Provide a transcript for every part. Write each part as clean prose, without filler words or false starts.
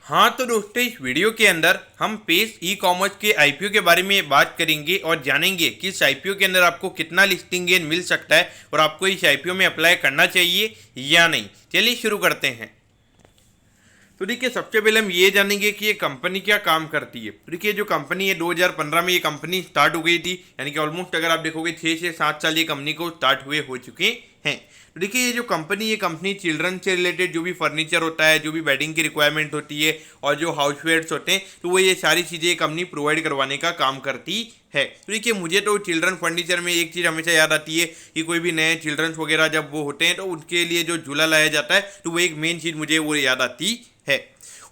हाँ तो दोस्तों, इस वीडियो के अंदर हम पेज ई कॉमर्स के आईपीओ के बारे में बात करेंगे और जानेंगे कि इस आईपीओ के अंदर आपको कितना लिस्टिंग गेन मिल सकता है और आपको इस आईपीओ में अप्लाई करना चाहिए या नहीं। चलिए शुरू करते हैं। तो देखिए, सबसे पहले हम ये जानेंगे कि ये कंपनी क्या काम करती है। तो देखिए, जो कंपनी है 2015 में ये कंपनी स्टार्ट हो गई थी, यानी कि ऑलमोस्ट अगर आप देखोगे 6 से 7 साल ये कंपनी को स्टार्ट हुए हो चुके हैं। तो देखिए, ये कंपनी चिल्ड्रन से रिलेटेड जो भी फर्नीचर होता है, जो भी बेडिंग की रिक्वायरमेंट होती है और जो हाउसवेयर्स होते हैं, तो वो ये सारी चीज़ें कंपनी प्रोवाइड करवाने का काम करती है। तो देखिए, मुझे तो चिल्ड्रन फर्नीचर में एक चीज़ हमेशा याद आती है कि कोई भी नए चिल्ड्रंस वगैरह जब वो होते हैं तो उनके लिए जो झूला लाया जाता है, तो वो एक मेन चीज़ मुझे वो याद आती है।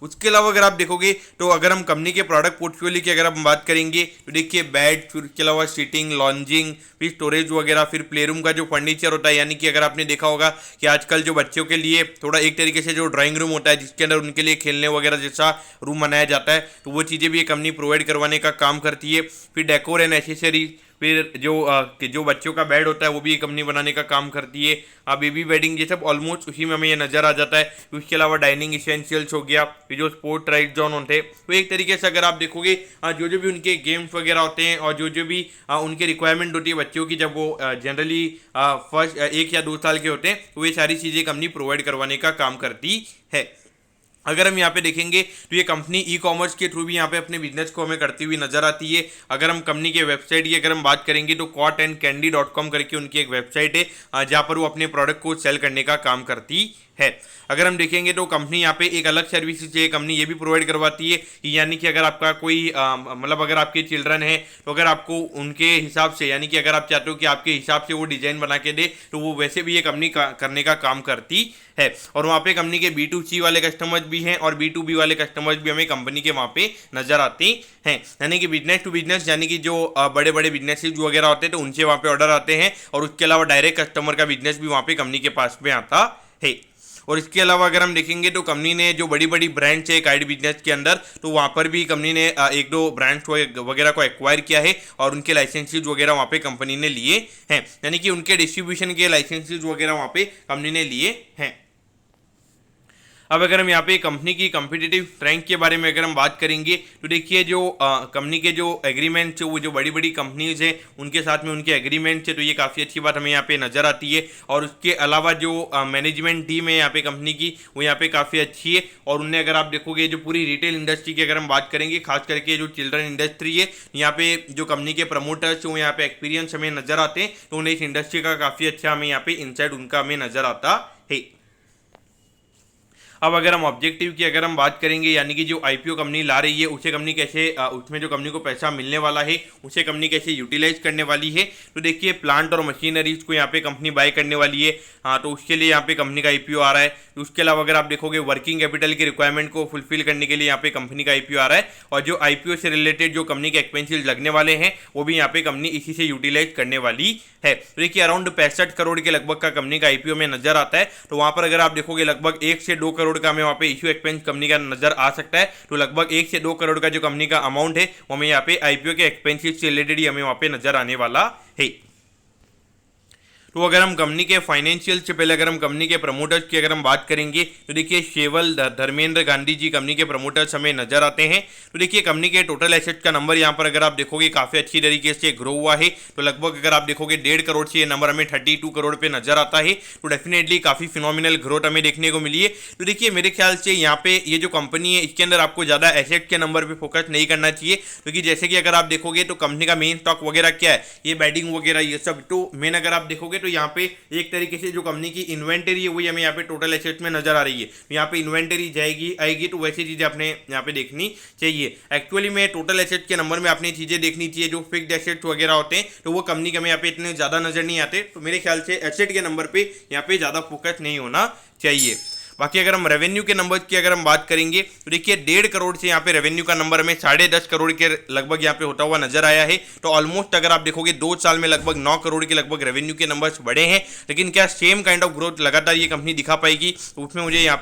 उसके अलावा अगर आप देखोगे तो अगर हम कंपनी के प्रोडक्ट पोर्टफोलियो की अगर हम बात करेंगे तो देखिए, बेड, फिर उसके अलावा सीटिंग, लॉन्जिंग, फिर स्टोरेज वगैरह, फिर प्लेरूम का जो फर्नीचर होता है, यानी कि अगर आपने देखा होगा कि आजकल जो बच्चों के लिए थोड़ा एक तरीके से जो ड्राइंग रूम होता है जिसके अंदर उनके लिए खेलने वगैरह जैसा रूम बनाया जाता है, तो वो चीज़ें भी ये कंपनी प्रोवाइड करवाने का काम करती है। फिर डेकोर एंड एसेसरीज, फिर जो बच्चों का बेड होता है वो भी ये कंपनी बनाने का काम करती है। बेबी बेडिंग ये सब ऑलमोस्ट उसी में हमें ये नज़र आ जाता है। उसके अलावा डाइनिंग इसेंशियल्स हो गया, फिर जो स्पोर्ट राइड जोन होते हैं, तो एक तरीके से अगर आप देखोगे जो जो भी उनके गेम्स वगैरह होते हैं और जो जो भी उनकी रिक्वायरमेंट होती है बच्चों की, जब वो जनरली फर्स्ट 1 या 2 साल के होते हैं, तो ये सारी चीज़ें कंपनी प्रोवाइड करवाने का काम करती है। अगर हम यहाँ पे देखेंगे तो ये कंपनी ई कॉमर्स के थ्रू भी यहाँ पे अपने बिजनेस को हमें करती हुई नजर आती है। अगर हम कंपनी के वेबसाइट की अगर हम बात करेंगे तो cotandcandy.com करके उनकी एक वेबसाइट है जहाँ पर वो अपने प्रोडक्ट को सेल करने का काम करती है। अगर हम देखेंगे तो कंपनी यहाँ पे एक अलग सर्विसेज है, कंपनी ये भी प्रोवाइड करवाती है कि यानी कि अगर आपका कोई मतलब अगर आपके चिल्ड्रन है तो अगर आपको उनके हिसाब से, यानी कि अगर आप चाहते हो कि आपके हिसाब से वो डिजाइन बना के दे, तो वो वैसे भी ये कंपनी करने का काम करती है। और वहाँ पे कंपनी के B2C वाले कस्टमर्स भी हैं और B2B वाले कस्टमर्स भी हमें कंपनी के वहाँ पे नजर आते हैं, यानी कि बिजनेस टू बिजनेस, यानी कि जो बड़े बड़े बिजनेसेस वगैरह होते हैं तो उनसे वहाँ पे ऑर्डर आते हैं, और उसके अलावा डायरेक्ट कस्टमर का बिजनेस भी वहाँ पे कंपनी के पास में आता है। और इसके अलावा अगर हम देखेंगे तो कंपनी ने जो बड़ी बड़ी ब्रांड्स है गाइड बिजनेस के अंदर, तो वहाँ पर भी कंपनी ने 1-2 ब्रांड्स वगैरह को एक्वायर किया है और उनके लाइसेंसेज वगैरह वहाँ पे कंपनी ने लिए हैं, यानी कि उनके डिस्ट्रीब्यूशन के लाइसेंसेज वगैरह वहाँ पे कंपनी ने लिए हैं। अब अगर हम यहाँ पे कंपनी की कम्पिटिटिव रैंक के बारे में अगर हम बात करेंगे तो देखिए, जो कंपनी के जो एग्रीमेंट्स है वो जो बड़ी बड़ी कंपनीज है उनके साथ में उनके एग्रीमेंट्स है, तो ये काफ़ी अच्छी बात हमें यहाँ पे नज़र आती है। और उसके अलावा जो मैनेजमेंट टीम है यहाँ पे कंपनी की, वो यहाँ पे काफ़ी अच्छी है। और उनने अगर आप देखोगे जो पूरी रिटेल इंडस्ट्री की अगर हम बात करेंगे, खास करके जो चिल्ड्रन इंडस्ट्री है, यहाँ पे जो कंपनी के प्रमोटर्स वो यहाँ पे एक्सपीरियंस हमें नज़र आते हैं, तो उन्हें इस इंडस्ट्री का काफ़ी अच्छा हमें यहाँ पे इंसाइट उनका हमें नज़र आता है। अब अगर हम ऑब्जेक्टिव की अगर हम बात करेंगे, यानी कि जो आईपीओ कंपनी ला रही है उसे कंपनी कैसे उसमें जो कंपनी को पैसा मिलने वाला है उसे कंपनी कैसे यूटिलाइज करने वाली है, तो देखिए, प्लांट और मशीनरीज को यहाँ पे कंपनी बाय करने वाली है। तो उसके लिए यहाँ पे कंपनी का आईपीओ आ रहा है। उसके अलावा अगर आप देखोगे वर्किंग कैपिटल की रिक्वायरमेंट को फुलफिल करने के लिए यहाँ पे कंपनी का आईपीओ आ रहा है, और जो आईपीओ से रिलेटेड जो कंपनी के एक्सपेंसिस लगने वाले हैं वो भी यहाँ पे कंपनी इसी से यूटिलाइज करने वाली है। तो देखिए, अराउंड 65 करोड़ के लगभग का कंपनी का आईपीओ में नजर आता है। तो वहाँ पर अगर आप देखोगे लगभग 1 से 2 करोड़ का हमें वहाँ पे इश्यू एक्सपेंस कंपनी का नजर आ सकता है। तो लगभग 1 से 2 करोड़ का जो कंपनी का अमाउंट है वो हमें यहाँ पे आईपीओ के एक्सपेंसिस से रिलेटेड ही हमें वहाँ पे नजर आने वाला है। तो अगर हम कंपनी के फाइनेंशियल से पहले अगर हम कंपनी के प्रमोटर्स की अगर हम बात करेंगे तो देखिए, शेवल धर्मेंद्र गांधी जी कंपनी के प्रमोटर्स हमें नजर आते हैं। तो देखिए, कंपनी के टोटल एसेट का नंबर यहाँ पर अगर आप देखोगे काफ़ी अच्छी तरीके से ग्रो हुआ है। तो लगभग अगर आप देखोगे 1.5 करोड़ से ये नंबर हमें 32 करोड़ पे नजर आता है। तो डेफिनेटली काफ़ी फिनोमिनल ग्रोथ हमें देखने को मिली है। तो देखिए, मेरे ख्याल से यहाँ पे ये जो कंपनी है इसके अंदर आपको ज़्यादा एसेट के नंबर पर फोकस नहीं करना चाहिए, क्योंकि जैसे कि अगर आप देखोगे तो कंपनी का मेन स्टॉक वगैरह क्या है, ये बेडिंग वगैरह ये सब। तो मेन अगर आप देखोगे तो यहाँ पे एक तरीके से जो कंपनी की इन्वेंटरी है वही हमें यहाँ पे टोटल एसेट में नजर आ रही है। तो यहाँ पे इन्वेंटरी जाएगी आएगी, तो वैसी चीजें अपने यहाँ पे देखनी चाहिए। एक्चुअली में टोटल एसेट के नंबर में अपनी चीजें देखनी चाहिए, जो फिक्स्ड एसेट्स वगैरह होते हैं तो वो कंपनी के हमें यहाँ पे इतने ज्यादा नजर नहीं आते। तो मेरे ख्याल से एसेट के नंबर पे यहाँ पे ज्यादा फोकस नहीं होना चाहिए। बाकी अगर हम रेवेन्यू के नंबर की अगर हम बात करेंगे तो देखिए, 1.5 करोड़ से यहाँ पे रेवेन्यू का नंबर हमें 10.5 करोड़ के लगभग यहाँ पे होता हुआ नजर आया है। तो ऑलमोस्ट अगर आप देखोगे 2 साल में लगभग 9 करोड़ के लगभग रेवेन्यू के नंबर्स बढ़े हैं। लेकिन क्या सेम काइंड ऑफ ग्रोथ लगातार ये कंपनी दिखा पाएगी, तो उसमें मुझे यहाँ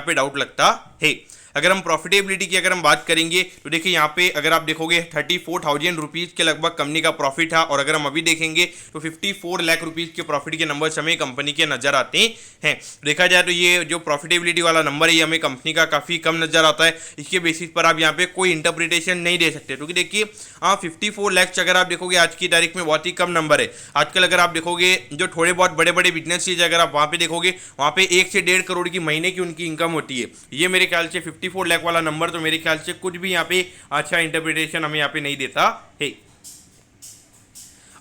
पे डाउट लगता है। अगर हम प्रॉफिटेबिलिटी की अगर हम बात करेंगे तो देखिए यहाँ पे अगर आप देखोगे 34,000 रुपीज़ के लगभग कंपनी का प्रॉफिट है, और अगर हम अभी देखेंगे तो 54 लाख रुपीज़ के प्रॉफिट के नंबर्स हमें कंपनी के नजर आते हैं। देखा जाए तो ये जो प्रॉफिटेबिलिटी वाला नंबर है ये हमें कंपनी का काफ़ी कम नजर आता है। इसके बेसिस पर आप यहाँ पे कोई इंटरप्रिटेशन नहीं दे सकते, क्योंकि देखिए 54 लाख अगर आप देखोगे आज की तारीख में बहुत ही कम नंबर है। आजकल अगर आप देखोगे जो थोड़े बहुत बड़े बड़े बिजनेस अगर आप वहाँ पे देखोगे, वहाँ पे 1 से 1.5 करोड़ की महीने की उनकी इनकम होती है। ये मेरे ख्याल से 54 लाख वाला नंबर तो मेरे ख्याल से कुछ भी यहाँ पे अच्छा इंटरप्रिटेशन हमें यहाँ पे नहीं देता है।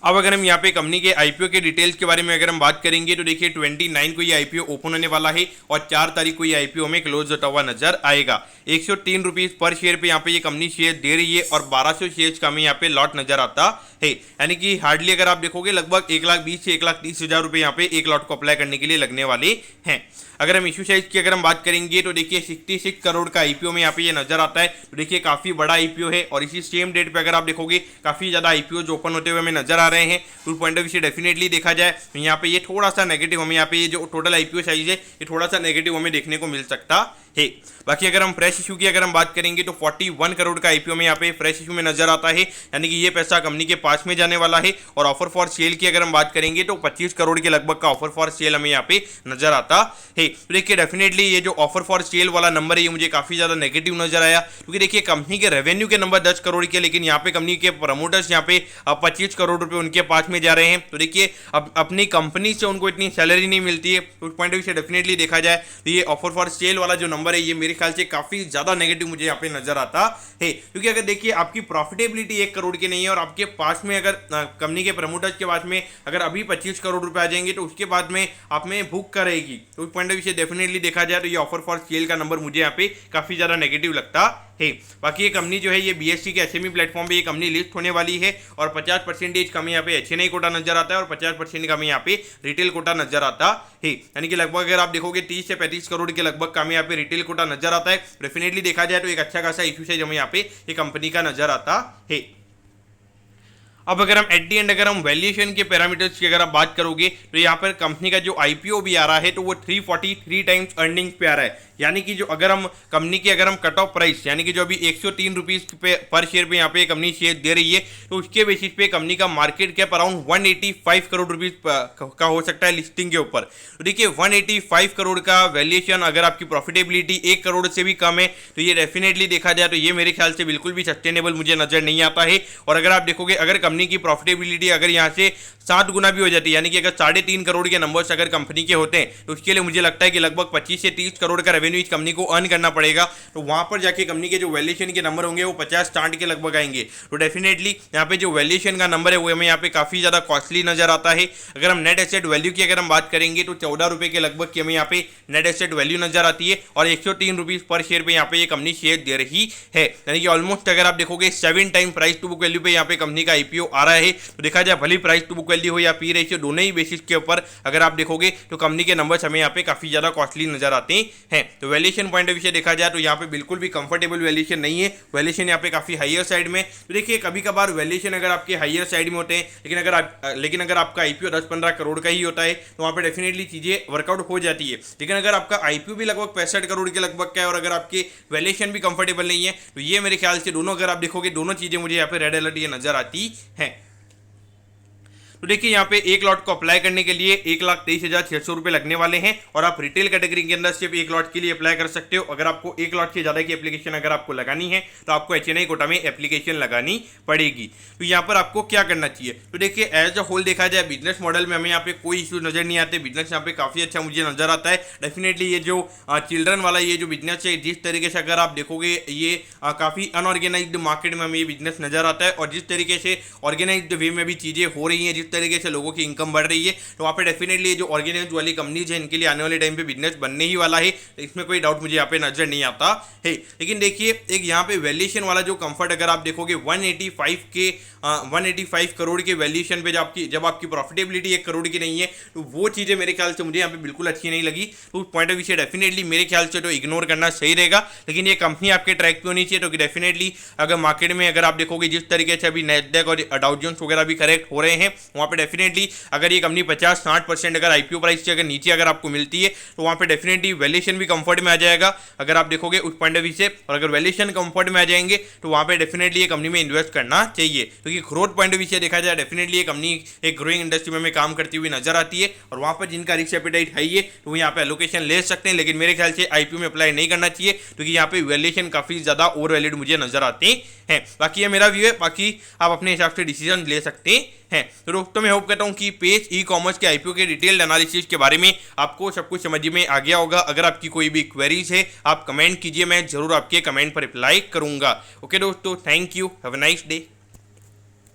अब अगर हम यहाँ पे कंपनी के आईपीओ के डिटेल्स के बारे में अगर हम बात करेंगे तो देखिए 29 को ये आईपीओ ओपन होने वाला है और 4 तारीख को ये आईपीओ में क्लोज होता हुआ नजर आएगा। 103 रुपीज पर शेयर पे यहाँ पे ये कंपनी शेयर दे रही है और 1200 शेयर का हमें यहाँ पे लॉट नजर आता है। यानी कि हार्डली अगर आप देखोगे लगभग 1,20,000 से 1,30,000 रुपये यहाँ पे एक लॉट को अप्लाई करने के लिए लगने वाले हैं। अगर हम इशू साइज की अगर हम बात करेंगे तो देखिए 66 करोड़ का आईपीओ में यहाँ पे ये नजर आता है। तो देखिए काफी बड़ा आईपीओ है और इसी सेम डेट पे अगर आप देखोगे काफी ज्यादा आईपीओ जो ओपन होते हुए हमें नजर आ रहे हैं। टू पॉइंट ऑफ व्यू से डेफिनेटली देखा जाए तो यहाँ पे ये थोड़ा सा नेगेटिव हमें यहाँ पे ये जो टोटल आईपीओ साइज है ये थोड़ा सा नेगेटिव हमें देखने को मिल सकता है। बाकी अगर हम फ्रेश इशू की अगर हम बात करेंगे तो 41 करोड़ का आईपीओ में यहाँ पे फ्रेश इशू में नजर आता है, यानी कि ये पैसा कंपनी के पास में जाने वाला है। और ऑफर फॉर सेल की अगर हम बात करेंगे तो 25 करोड़ के लगभग का ऑफर फॉर सेल हमें यहाँ पे नजर आता है। तो देखिए डेफिनेटली ये जो ऑफर फॉर सेल वाला नंबर है ये मुझे काफी ज्यादा नेगेटिव नजर आया, क्योंकि देखिए कंपनी के रेवेन्यू के नंबर 10 करोड़ के, लेकिन यहाँ पे कंपनी के प्रमोटर्स यहाँ पे 25 करोड़ रुपए उनके पास में जा रहे हैं। तो देखिए अब अपनी कंपनी से उनको इतनी सैलरी नहीं मिलती है। उस पॉइंट ऑफ व्यू से डेफिनेटली देखा जाए तो ये ऑफर फॉर सेल वाला जो नंबर है ये मेरे ख्याल से काफी ज्यादा नेगेटिव मुझे यहाँ पे नजर आता है, क्योंकि अगर देखिए आपकी प्रॉफिटेबिलिटी 1 करोड़ की नहीं है और आपके पास में अगर कंपनी के प्रमोटर्स के पास में अगर अभी 25 करोड़ रुपए आ जाएंगे तो उसके बाद में आप में भूख करेगी। तो उस पॉइंट ऑफ व्यू से डेफिनेटली देखा जाए तो ये ऑफर फॉर सेल का नंबर मुझे यहाँ पे काफी ज्यादा नेगेटिव लगता है। बाकी ये कंपनी जो है ये बीएससी के एसएमई प्लेटफॉर्म पे ये कंपनी लिस्ट होने वाली है और 50% का हमें यहाँ पे एचएनआई कोटा नजर आता है और 50% का हमें यहाँ पे रिटेल कोटा नजर आता है। यानी कि लगभग अगर आप देखोगे 30 से 35 करोड़ के लगभग का हमें यहाँ पे रिटेल कोटा नजर आता है। डेफिनेटली देखा जाए तो एक अच्छा खासा इशू साइज हमें यहाँ पे ये कंपनी का नजर आता है। अब अगर हम एट दी एंड अगर हम वैल्यूएशन के पैरामीटर्स की अगर आप बात करोगे तो यहाँ पर कंपनी का जो आईपीओ भी आ रहा है तो वो 343 टाइम्स अर्निंग्स पे आ रहा है। यानी कि जो अगर हम कंपनी की अगर हम कट ऑफ प्राइस यानी कि जो अभी 103 रुपीज पे पर शेयर पे यहाँ पे कंपनी शेयर दे रही है तो उसके बेसिस पे कंपनी का market cap around 185 crore rupees का हो सकता है लिस्टिंग के ऊपर। तो देखिए 185 करोड़ का वैल्यूएशन अगर आपकी प्रॉफिटेबिलिटी 1 करोड़ से भी कम है तो ये डेफिनेटली देखा जाए तो ये मेरे ख्याल से बिल्कुल भी सस्टेनेबल मुझे नजर नहीं आता है। और अगर आप देखोगे अगर कंपनी की प्रॉफिटेबिलिटी अगर यहाँ से 7 गुना भी हो जाती है यानी कि अगर 3.5 करोड़ के नंबर्स अगर कंपनी के होते हैं तो उसके लिए मुझे लगता है कि लगभग 25 से 30 करोड़ का रेवेन्यू इस कंपनी को अर्न करना पड़ेगा। तो वहां पर जाके कंपनी के जो वैल्यूएशन के नंबर होंगे वो 50-60 के लगभग आएंगे। तो डेफिनेटली यहाँ पे जो वैल्यूएशन का नंबर है वो हमें यहाँ पे काफी ज्यादा कॉस्टली नजर आता है। अगर हम नेट एसेट वैल्यू की अगर हम बात करेंगे तो 14 रुपए के लगभग की हमें यहाँ पे नेट एसेट वैल्यू नजर आती है और 103 रुपीज पर शेयर पे यहाँ पे ये कंपनी शेयर दे रही है। यानी कि ऑलमोस्ट अगर आप देखोगे 7 time price to book value पे यहाँ पे कंपनी का आईपीओ आ रहा है। तो देखा जाए भली प्राइस टू बुक वैल्यू हो या पी रेशियो दोनों ही बेसिस के ऊपर अगर आप देखोगे तो कंपनी के नंबर्स हमें यहाँ पे काफी ज्यादा कॉस्टली नजर आते हैं। तो वैल्यूएशन पॉइंट ऑफ व्यू से देखा जाए तो यहाँ पे बिल्कुल भी कंफर्टेबल वैल्यूएशन नहीं है, वैल्यूएशन यहाँ पे काफी हाईयर साइड में। तो देखिए कभी कभार वैल्यूएशन अगर आपके हाईयर साइड में होते हैं लेकिन अगर आपका आईपीओ 10-15 करोड़ का ही होता है तो वहाँ पे डेफिनेटली चीजें वर्कआउट हो जाती है। लेकिन अगर आपका आईपीओ भी लगभग 65 करोड़ के लगभग का है और अगर आपकी वैल्यूएशन भी कंफर्टेबल नहीं है तो ये मेरे ख्याल से दोनों अगर आप देखोगे दोनों चीजें मुझे यहाँ पे रेड अलर्ट ये नजर आती है। तो देखिए यहाँ पे एक लॉट को अप्लाई करने के लिए 1,23,600 रुपये लगने वाले हैं और आप रिटेल कैटेगरी के अंदर सिर्फ एक लॉट के लिए अप्लाई कर सकते हो। अगर आपको एक लॉट से ज़्यादा की एप्लीकेशन अगर आपको लगानी है तो आपको एचएनआई कोटा में एप्लीकेशन लगानी पड़ेगी। तो यहाँ पर आपको क्या करना चाहिए तो देखिए एज अ होल देखा जाए बिजनेस मॉडल में हमें यहाँ पे कोई इशू नजर नहीं आते। बिजनेस यहाँ पे काफ़ी अच्छा मुझे नजर आता है। डेफिनेटली ये जो चिल्ड्रन वाला ये जो बिजनेस है जिस तरीके से अगर आप देखोगे ये काफ़ी अनऑर्गेनाइज्ड मार्केट में हमें ये बिजनेस नजर आता है और जिस तरीके से ऑर्गेनाइज्ड वे में भी चीज़ें हो रही हैं, जिस तरीके से लोगों की इनकम बढ़ रही है तो वहाँ पे डेफिनेटली जो ऑर्गेनाइज्ड वाली कंपनीज है इनके लिए आने वाले टाइम पे बिजनेस बनने ही वाला है। इसमें कोई डाउट मुझे यहाँ पे नजर नहीं आता है। लेकिन देखिए एक यहाँ पे वैल्यूएशन वाला जो कंफर्ट अगर आप देखोगे 185 करोड़ के वैल्यूएशन पे जब आपकी प्रॉफिटेबिलिटी 1 करोड़ की नहीं है तो वो चीज़ें मेरे ख्याल से मुझे यहाँ पे बिल्कुल अच्छी नहीं लगी। तो उस पॉइंट ऑफ व्यू से डेफिनेटली मेरे ख्याल से तो इग्नोर करना सही रहेगा। लेकिन ये कंपनी आपके ट्रैक पे होनी चाहिए तो डेफिनेटली अगर मार्केट में अगर आप देखोगे जिस तरीके से अभी नैस्डैक और डाउ जोन्स वगैरह भी करेक्ट हो रहे हैं वहाँ पे डेफिनेटली अगर ये कंपनी 50-60% अगर आईपीओ प्राइस से अगर नीचे अगर आपको मिलती है तो वहाँ पे डेफिनेटली वैल्यूएशन भी कंफर्ट में आ जाएगा अगर आप देखोगे उस पॉइंट ऑफ व्यू से। और अगर वैल्यूएशन कंफर्ट में आ जाएंगे तो वहाँ पे डेफिनेटली ये कंपनी में इन्वेस्ट करना चाहिए, क्योंकि ग्रोथ पॉइंट ऑफ व्यू से देखा जाए डेफिनेटली ये कंपनी एक ग्रोइंग इंडस्ट्री में काम करती हुई नजर आती है। और वहाँ पर जिनका रिस्क एपेटाइट है ये तो वो यहाँ पे एलोकेशन ले सकते हैं, लेकिन मेरे ख्याल से आईपीओ में अप्लाई नहीं करना चाहिए, क्योंकि यहाँ पे वैल्यूएशन काफी ज्यादा ओवर वैल्यूड मुझे नजर आते हैं। बाकी ये मेरा व्यू है, बाकी आप अपने हिसाब से डिसीजन ले सकते हैं। तो दोस्तों मैं होप करता हूँ कि पेज ई कॉमर्स के आईपीओ के डिटेल्ड एनालिसिस के बारे में आपको सब कुछ समझ में आ गया होगा। अगर आपकी कोई भी क्वेरीज है आप कमेंट कीजिए, मैं जरूर आपके कमेंट पर रिप्लाई करूंगा। ओके दोस्तों, thank you, have a nice day.